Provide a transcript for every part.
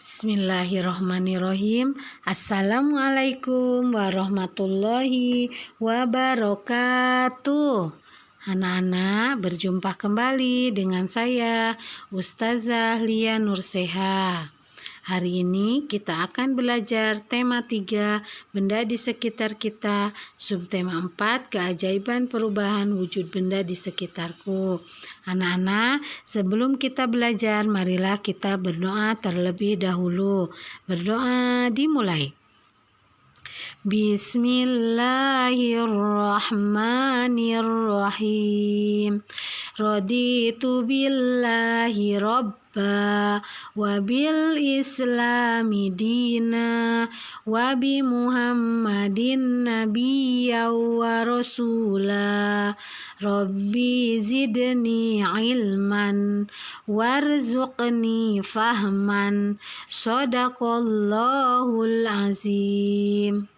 Bismillahirrahmanirrahim. Assalamualaikum warahmatullahi wabarakatuh. Anak-anak, berjumpa kembali dengan saya, Ustazah Lia Nurseha. Hari ini kita akan belajar tema 3, benda di sekitar kita, subtema 4, keajaiban perubahan wujud benda di sekitarku. Anak-anak, sebelum kita belajar, marilah kita berdoa terlebih dahulu. Berdoa dimulai. Bismillahirrahmanirrahim. Raditu billahi rabba wa bil islami dina wa bi muhammadin nabiyya wa rasula. Rabbi zidni ilman warzuqni fahman. Shadaqallahul azim.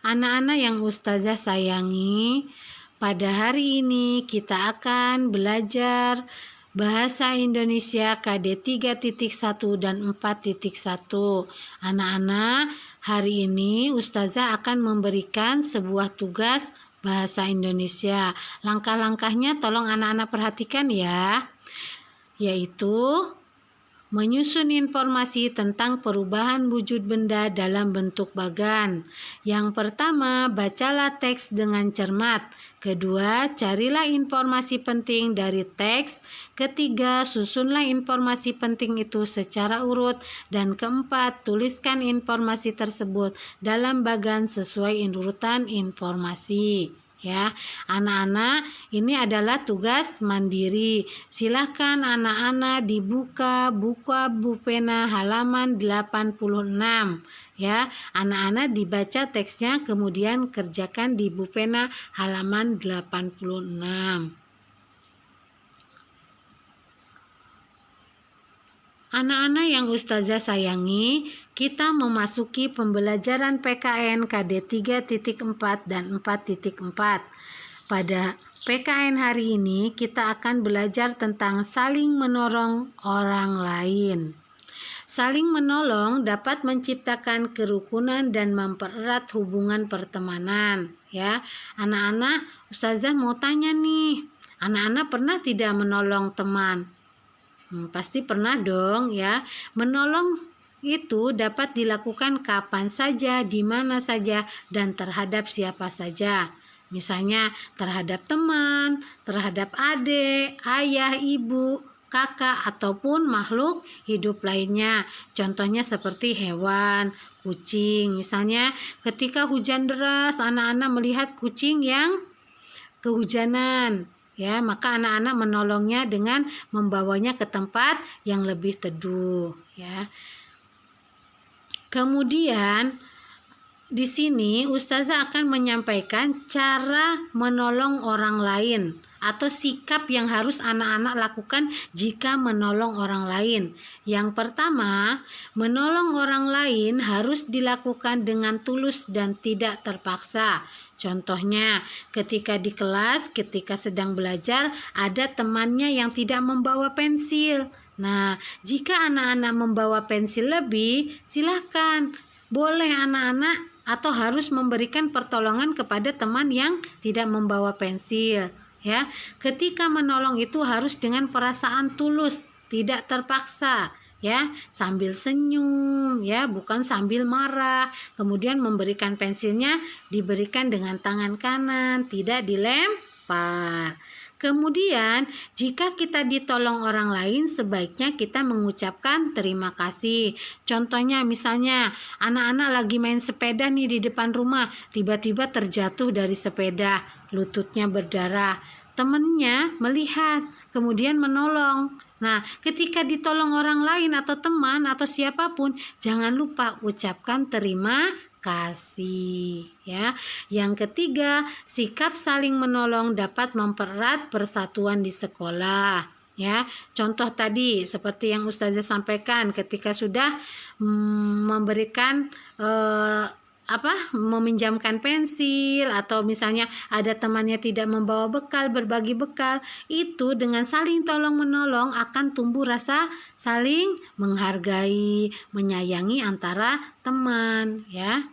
Anak-anak yang Ustazah sayangi, pada hari ini kita akan belajar Bahasa Indonesia KD 3.1 dan 4.1. Anak-anak, hari ini Ustazah akan memberikan sebuah tugas Bahasa Indonesia. Langkah-langkahnya tolong anak-anak perhatikan ya, yaitu menyusun informasi tentang perubahan wujud benda dalam bentuk bagan. Yang pertama, bacalah teks dengan cermat. Kedua, carilah informasi penting dari teks. Ketiga, susunlah informasi penting itu secara urut. Dan keempat, tuliskan informasi tersebut dalam bagan sesuai urutan informasi. Ya, anak-anak, ini adalah tugas mandiri. Silahkan anak-anak dibuka buku pena halaman 86. Ya, anak-anak dibaca teksnya kemudian kerjakan di buku pena halaman 86. Anak-anak yang Ustazah sayangi, kita memasuki pembelajaran PKN KD 3.4 dan 4.4. Pada PKN hari ini kita akan belajar tentang saling menolong orang lain. Saling menolong dapat menciptakan kerukunan dan mempererat hubungan pertemanan. Ya, anak-anak, Ustazah mau tanya nih, anak-anak pernah tidak menolong teman? Pasti pernah dong ya. Menolong itu dapat dilakukan kapan saja, di mana saja, dan terhadap siapa saja. Misalnya terhadap teman, terhadap adik, ayah, ibu, kakak, ataupun makhluk hidup lainnya. Contohnya seperti hewan, kucing. Misalnya ketika hujan deras, anak-anak melihat kucing yang kehujanan. Ya, maka anak-anak menolongnya dengan membawanya ke tempat yang lebih teduh, ya. Kemudian di sini Ustazah akan menyampaikan cara menolong orang lain atau sikap yang harus anak-anak lakukan jika menolong orang lain. Yang pertama, menolong orang lain harus dilakukan dengan tulus dan tidak terpaksa. Contohnya, ketika di kelas, ketika sedang belajar, ada temannya yang tidak membawa pensil. Nah, jika anak-anak membawa pensil lebih, silahkan. Boleh anak-anak atau harus memberikan pertolongan kepada teman yang tidak membawa pensil. Ya, ketika menolong itu harus dengan perasaan tulus, tidak terpaksa. Ya, sambil senyum, ya, bukan sambil marah. Kemudian memberikan pensilnya diberikan dengan tangan kanan, tidak dilempar. Kemudian, jika kita ditolong orang lain, sebaiknya kita mengucapkan terima kasih. Contohnya, misalnya anak-anak lagi main sepeda nih di depan rumah, tiba-tiba terjatuh dari sepeda, lututnya berdarah. Temannya melihat, kemudian menolong. Nah, ketika ditolong orang lain atau teman atau siapapun, jangan lupa ucapkan terima kasih, ya. Yang ketiga, sikap saling menolong dapat mempererat persatuan di sekolah, ya. Contoh tadi seperti yang Ustazah sampaikan, ketika sudah memberikan meminjamkan pensil, atau misalnya ada temannya tidak membawa bekal, berbagi bekal, itu dengan saling tolong menolong akan tumbuh rasa saling menghargai, menyayangi antara teman, ya.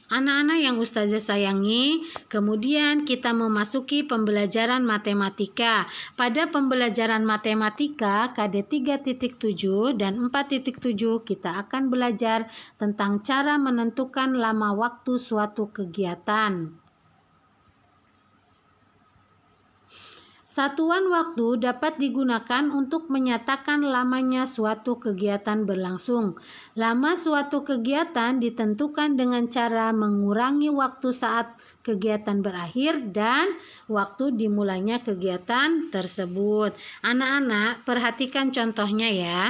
Anak-anak yang Ustazah sayangi, kemudian kita memasuki pembelajaran matematika. Pada pembelajaran matematika KD 3.7 dan 4.7 kita akan belajar tentang cara menentukan lama waktu suatu kegiatan. Satuan waktu dapat digunakan untuk menyatakan lamanya suatu kegiatan berlangsung. Lama suatu kegiatan ditentukan dengan cara mengurangi waktu saat kegiatan berakhir dan waktu dimulainya kegiatan tersebut. Anak-anak, perhatikan contohnya ya.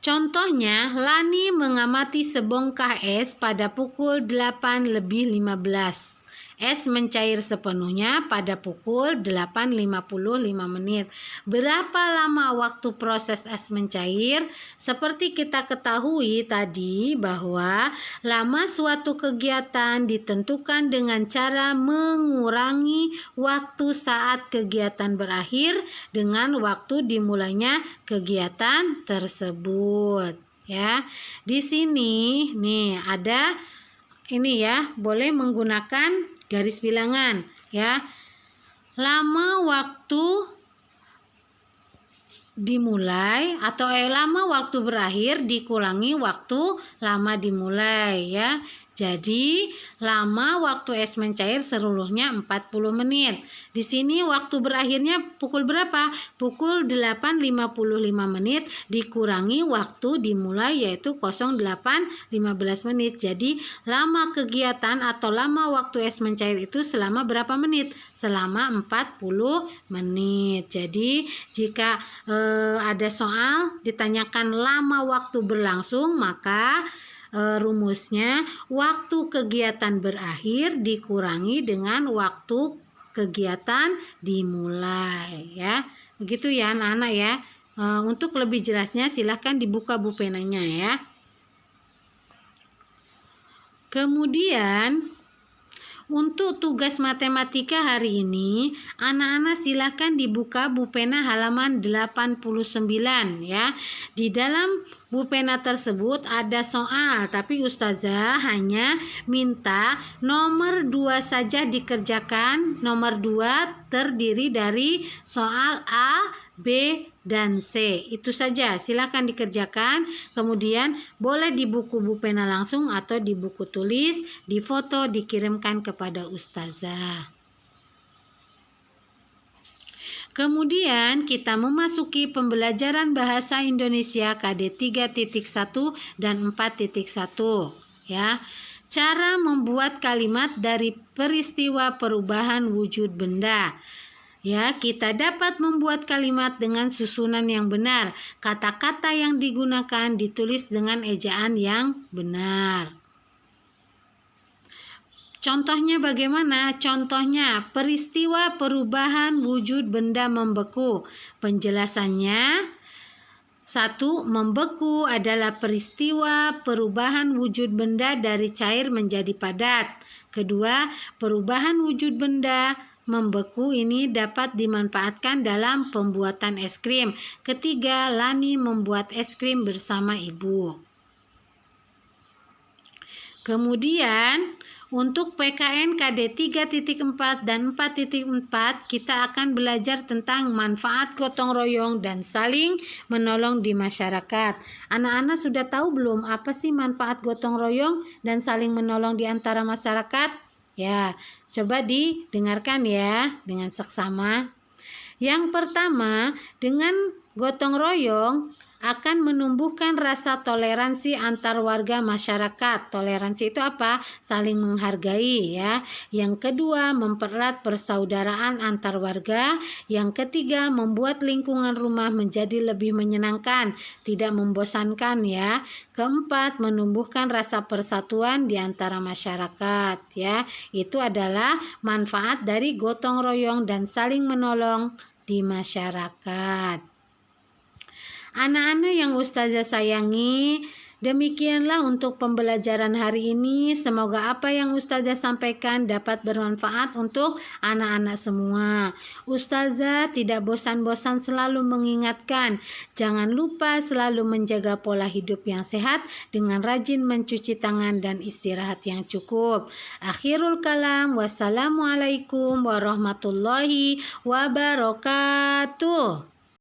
Contohnya, Lani mengamati sebongkah es pada pukul 8:15. Es mencair sepenuhnya pada pukul 8:55 menit. Berapa lama waktu proses es mencair? Seperti kita ketahui tadi bahwa lama suatu kegiatan ditentukan dengan cara mengurangi waktu saat kegiatan berakhir dengan waktu dimulainya kegiatan tersebut, ya. Di sini nih ada ini ya, boleh menggunakan garis bilangan ya. Lama waktu dimulai atau lama waktu berakhir dikurangi waktu lama dimulai ya. Jadi lama waktu es mencair seluruhnya 40 menit. Di sini waktu berakhirnya pukul berapa? Pukul 8:55 menit dikurangi waktu dimulai yaitu 08:15 menit. Jadi lama kegiatan atau lama waktu es mencair itu selama berapa menit? Selama 40 menit. Jadi jika ada soal ditanyakan lama waktu berlangsung, maka rumusnya waktu kegiatan berakhir dikurangi dengan waktu kegiatan dimulai ya. Begitu ya anak-anak ya. Untuk lebih jelasnya silahkan dibuka buku penanya ya. Kemudian untuk tugas matematika hari ini, anak-anak silakan dibuka buku pena halaman 89 ya. Di dalam buku pena tersebut ada soal, tapi Ustazah hanya minta nomor 2 saja dikerjakan. Nomor 2 terdiri dari soal A, B, dan C. Itu saja, silakan dikerjakan. Kemudian boleh di buku pena langsung atau di buku tulis, difoto, dikirimkan kepada Ustazah. Kemudian kita memasuki pembelajaran bahasa Indonesia KD 3.1 dan 4.1 ya. Cara membuat kalimat dari peristiwa perubahan wujud benda. Ya, kita dapat membuat kalimat dengan susunan yang benar. Kata-kata yang digunakan ditulis dengan ejaan yang benar. Contohnya bagaimana? Contohnya peristiwa perubahan wujud benda membeku. Penjelasannya, 1. Membeku adalah peristiwa perubahan wujud benda dari cair menjadi padat. Kedua, perubahan wujud benda membeku ini dapat dimanfaatkan dalam pembuatan es krim. Ketiga, Lani membuat es krim bersama ibu. Kemudian untuk PKN KD 3.4 dan 4.4 kita akan belajar tentang manfaat gotong royong dan saling menolong di masyarakat. Anak-anak sudah tahu belum apa sih manfaat gotong royong dan saling menolong di antara masyarakat? Ya, coba didengarkan ya dengan seksama. Yang pertama, dengan gotong royong akan menumbuhkan rasa toleransi antar warga masyarakat. Toleransi itu apa? Saling menghargai ya. Yang kedua, mempererat persaudaraan antar warga. Yang ketiga, membuat lingkungan rumah menjadi lebih menyenangkan, tidak membosankan ya. Keempat, menumbuhkan rasa persatuan di antara masyarakat ya. Itu adalah manfaat dari gotong royong dan saling menolong di masyarakat. Anak-anak yang Ustazah sayangi, demikianlah untuk pembelajaran hari ini. Semoga apa yang Ustazah sampaikan dapat bermanfaat untuk anak-anak semua. Ustazah tidak bosan-bosan selalu mengingatkan, jangan lupa selalu menjaga pola hidup yang sehat dengan rajin mencuci tangan dan istirahat yang cukup. Akhirul kalam, wassalamualaikum warahmatullahi wabarakatuh.